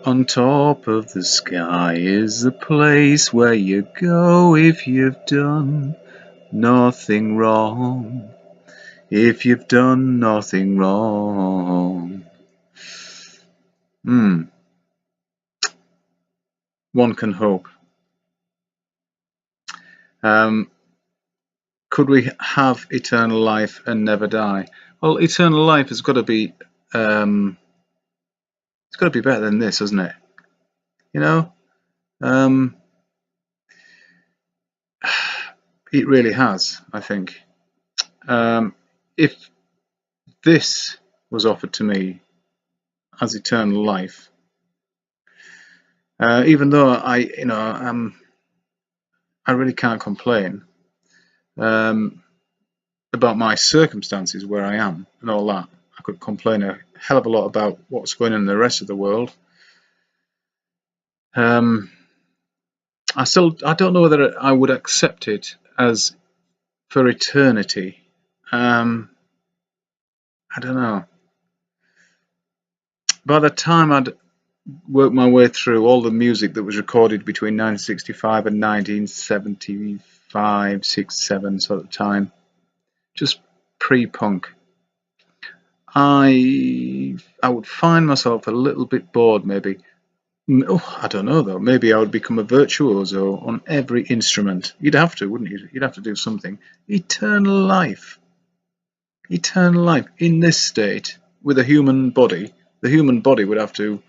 On top of the sky is the place where you go if you've done nothing wrong. If you've done nothing wrong. One can hope. Could we have eternal life and never die? Well, eternal life has got to be it's got to be better than this, hasn't it? You know, it really has. I think if this was offered to me as eternal life, even though I really can't complain about my circumstances where I am and all that. I could complain a hell of a lot about what's going on in the rest of the world. I don't know whether I would accept it as for eternity. I don't know. By the time I'd worked my way through all the music that was recorded between 1965 and 1975, 6, 7 sort of time, just pre-punk, I would find myself a little bit bored, maybe. Oh, I don't know though. Maybe I would become a virtuoso on every instrument. You'd have to, wouldn't you? You'd have to do something. Eternal life. Eternal life in this state with a human body. The human body would have to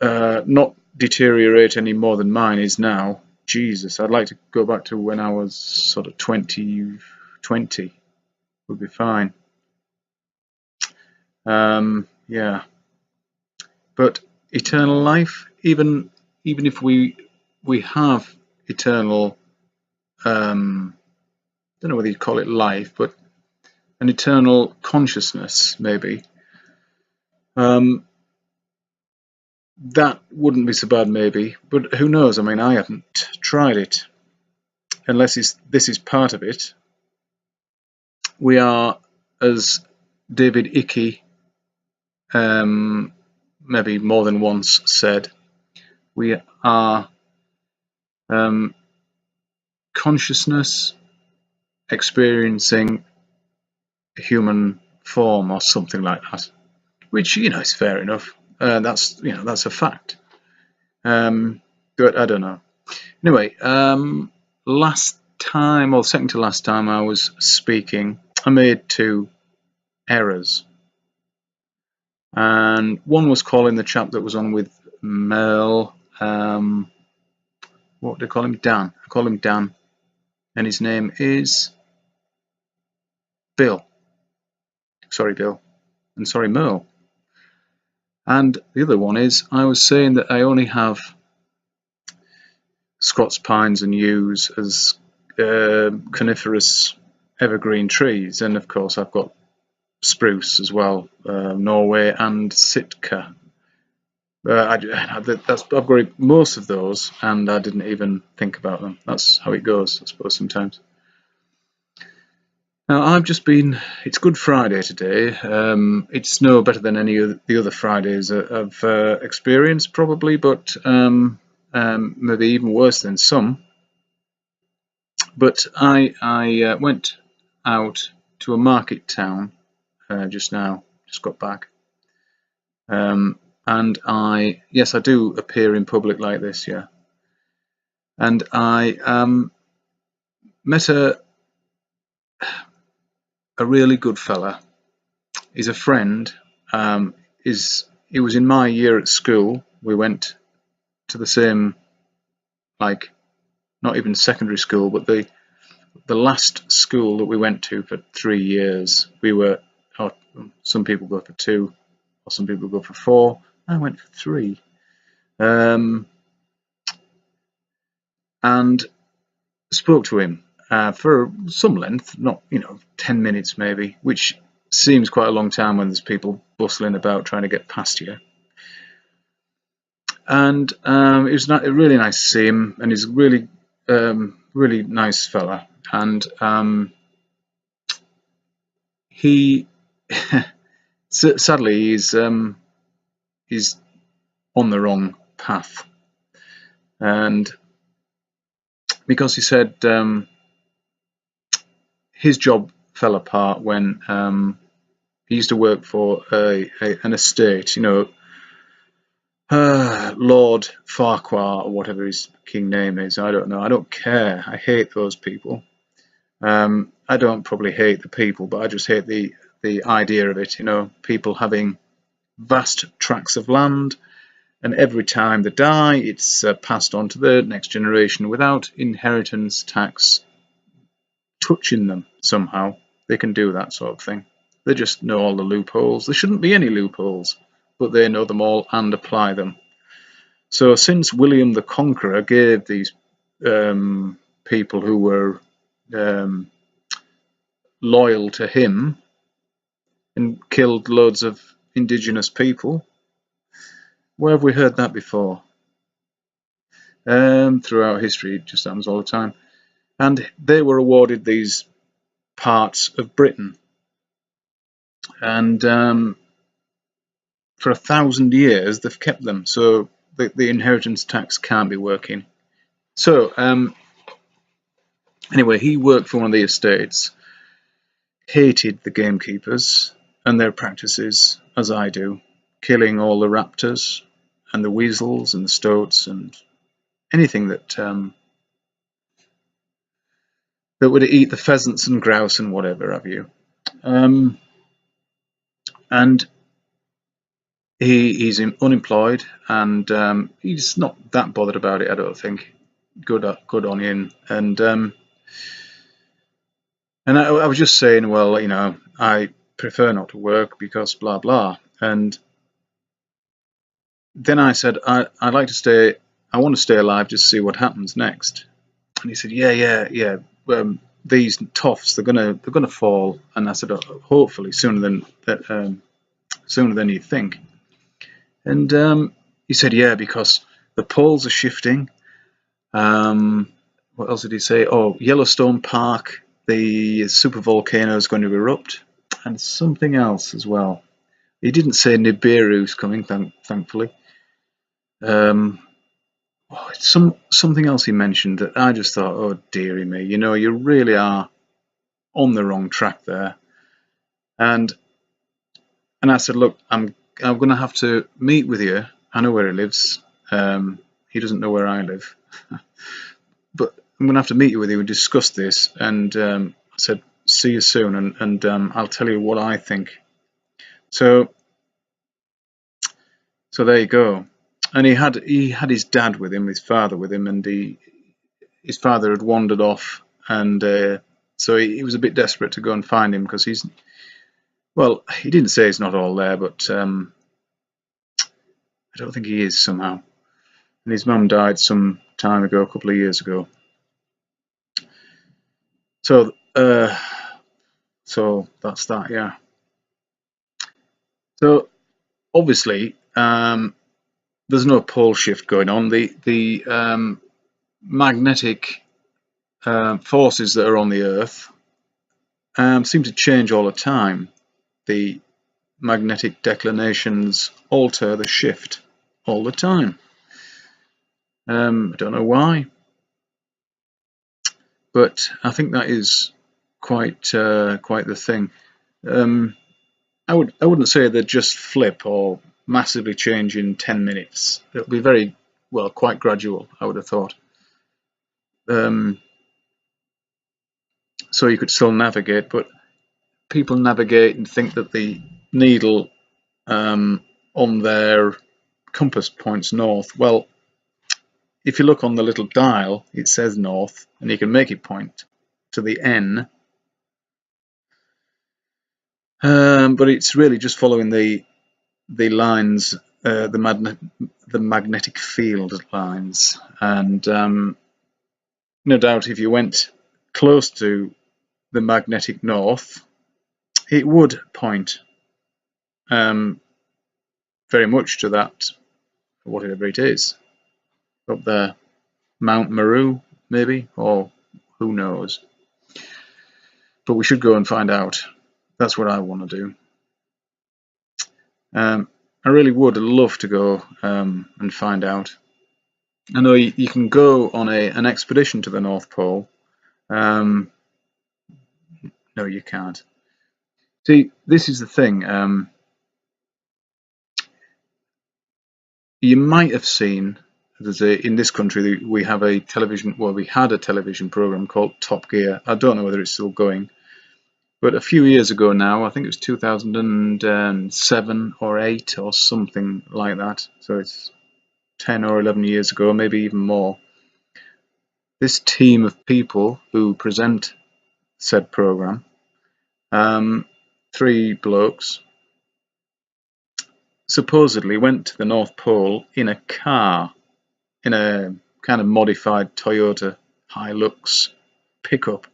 not deteriorate any more than mine is now. Jesus, I'd like to go back to when I was sort of 20 would be fine. Yeah. But eternal life, even if we have eternal, don't know whether you'd call it life, but an eternal consciousness, maybe. That wouldn't be so bad, maybe, but who knows? I mean, I haven't tried it. Unless this is part of it. We are, as David Icke maybe more than once said, we are consciousness experiencing a human form or something like that, which is fair enough. That's a fact. But I don't know. Anyway, last time, or second to last time I was speaking, I made 2 errors, and one was calling the chap that was on with Mel, what do they call him? Dan. I call him Dan, and his name is Bill. Sorry, Bill, and sorry, Merle. And the other one is, I was saying that I only have Scots pines and yews as coniferous evergreen trees, and of course I've got spruce as well, Norway and Sitka. I've got most of those, and I didn't even think about them. That's how it goes, I suppose, sometimes. Now, I've just been. It's Good Friday today. It's no better than any of the other Fridays I've experienced, probably, but maybe even worse than some. But I went out to a market town just now. Just got back. And I do appear in public like this, yeah. And I met a really good fella. He's a friend. He was in my year at school. We went to the same, like, not even secondary school, but the last school that we went to for 3 years. We were, some people go for 2, or some people go for 4. I went for 3. And spoke to him for some length, not 10 minutes maybe, which seems quite a long time when there's people bustling about trying to get past you. And it was really nice to see him, and he's a really nice fella. And he sadly he's on the wrong path. And because he said his job fell apart when he used to work for an estate, you know, Lord Farquhar or whatever his king name is. I don't know. I don't care. I hate those people. I don't probably hate the people, but I just hate the idea of it. You know, people having vast tracts of land, and every time they die, it's passed on to the next generation without inheritance tax touching them somehow. They can do that sort of thing. They just know all the loopholes. There shouldn't be any loopholes, but they know them all and apply them. So since William the Conqueror gave these people who were loyal to him and killed loads of indigenous people, where have we heard that before? Throughout history, it just happens all the time. And they were awarded these parts of Britain. And for 1,000 years, they've kept them. So the inheritance tax can't be working. So anyway, he worked for one of the estates, hated the gamekeepers and their practices, as I do, killing all the raptors and the weasels and the stoats and anything that that would eat the pheasants and grouse and whatever have you. And he's unemployed, and he's not that bothered about it, I don't think. Good on him. And I was just saying, well, you know, I prefer not to work because blah blah. And then I said, I'd like to stay. I want to stay alive just to see what happens next. And he said, yeah. These toffs, they're gonna fall. And I said, oh, hopefully sooner than you think. And he said, yeah, because the poles are shifting. What else did he say? Oh, Yellowstone Park, the supervolcano is going to erupt, and something else as well. He didn't say Nibiru's coming, thankfully. Something else he mentioned that I just thought, oh dearie me, you know, you really are on the wrong track there. And I said, look, I'm going to have to meet with you. I know where he lives. He doesn't know where I live, but I'm going to have to meet you with you and discuss this. And I said, see you soon, and I'll tell you what I think. So there you go. And he had his dad with him, his father with him, and his father had wandered off, and so he was a bit desperate to go and find him because he didn't say he's not all there, but I don't think he is somehow. And his mum died some time ago, a couple of years ago. So that's that, yeah. So obviously, there's no pole shift going on. The magnetic forces that are on the Earth seem to change all the time. The magnetic declinations alter the shift all the time. I don't know why, but I think that is quite the thing. I wouldn't say they'd just flip or massively change in 10 minutes. It'll be quite gradual, I would have thought. So you could still navigate, but people navigate and think that the needle on their compass points north. Well, if you look on the little dial, it says north, and you can make it point to the N. But it's really just following the lines, the magnetic field lines, and no doubt if you went close to the magnetic north, it would point very much to that, whatever it is, up there, Mount Meru, maybe, or who knows. But we should go and find out. That's what I want to do. I really would love to go and find out. I know you can go on an expedition to the North Pole. No, you can't. See, this is the thing. You might have seen in this country we have a television. Well, we had a television program called Top Gear. I don't know whether it's still going, but a few years ago now, I think it was 2007 or 8 or something like that. So it's 10 or 11 years ago, maybe even more. This team of people who present said program, 3 blokes, supposedly went to the North Pole in a car, in a kind of modified Toyota Hilux pickup.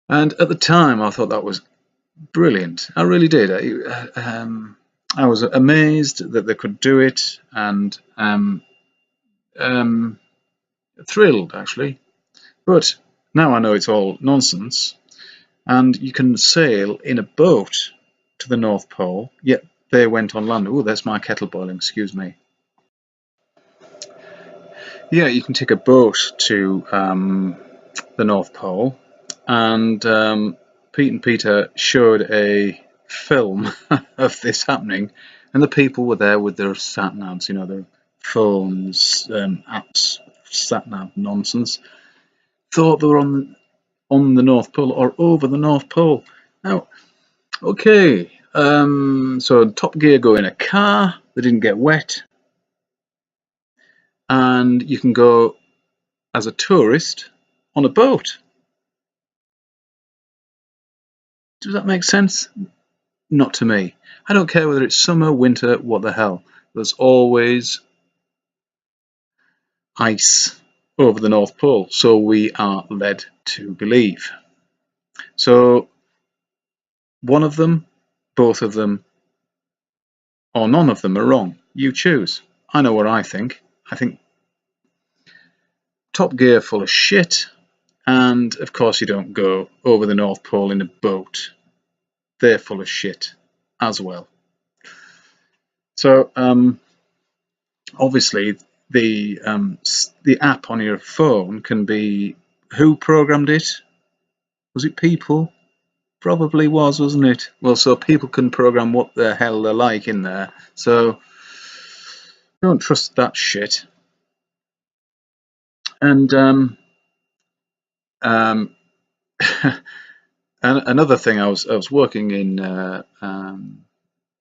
And at the time, I thought that was brilliant. I really did. I was amazed that they could do it, and thrilled actually. But now I know it's all nonsense, and you can sail in a boat to the North Pole. Yet they went on land. Oh, there's my kettle boiling. Excuse me. Yeah, you can take a boat to the North Pole, and Pete and Peter showed a film of this happening, and the people were there with their sat navs, their phones, apps, sat nav nonsense. Thought they were on the North Pole or over the North Pole. Now, okay, so Top Gear go in a car. They didn't get wet, and you can go as a tourist on a boat. Does that make sense? Not to me. I don't care whether it's summer, winter, what the hell. There's always ice over the North Pole, so we are led to believe. So one of them, both of them, or none of them are wrong. You choose. I know what I think. I think Top Gear full of shit, and of course you don't go over the North Pole in a boat. They're full of shit as well. So obviously the app on your phone can be, who programmed it? Was it people? Probably was, wasn't it? Well, so people can program what the hell they like in there. So don't trust that shit. And another thing, I was working in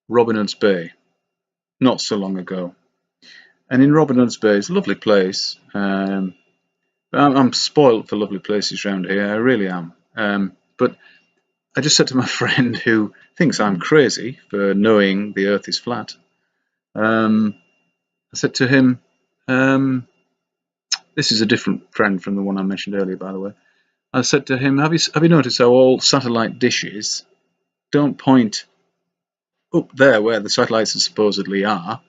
Robin Hood's Bay not so long ago, and in Robin Hood's Bay, it's a lovely place. I'm spoilt for lovely places around here. I really am. But I just said to my friend, who thinks I'm crazy for knowing the Earth is flat, I said to him, this is a different friend from the one I mentioned earlier, by the way. I said to him, have you noticed how all satellite dishes don't point up there where the satellites supposedly are?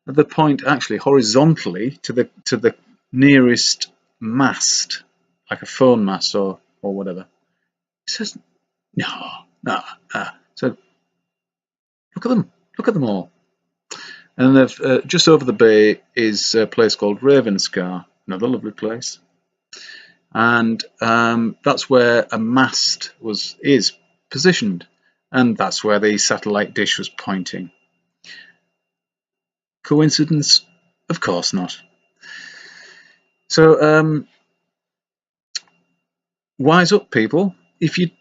They point actually horizontally to the nearest mast, like a phone mast or whatever. He says, no. So look at them all. And they've just over the bay is a place called Ravenscar, another lovely place. And that's where a mast is positioned, and that's where the satellite dish was pointing. Coincidence? Of course not. So wise up, people. If you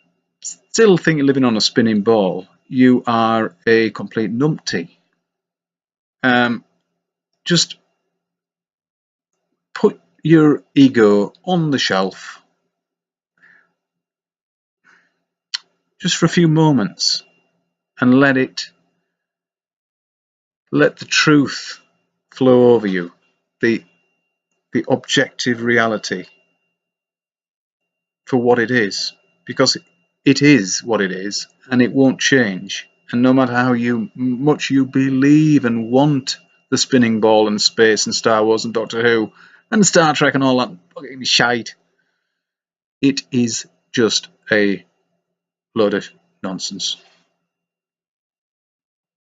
still think you're living on a spinning ball, you are a complete numpty. Just put your ego on the shelf just for a few moments and let the truth flow over you, the objective reality for what it is, because it is what it is, and it won't change. And no matter how much you believe and want the spinning ball and space and Star Wars and Doctor Who and Star Trek and all that fucking shite, it is just a load of nonsense.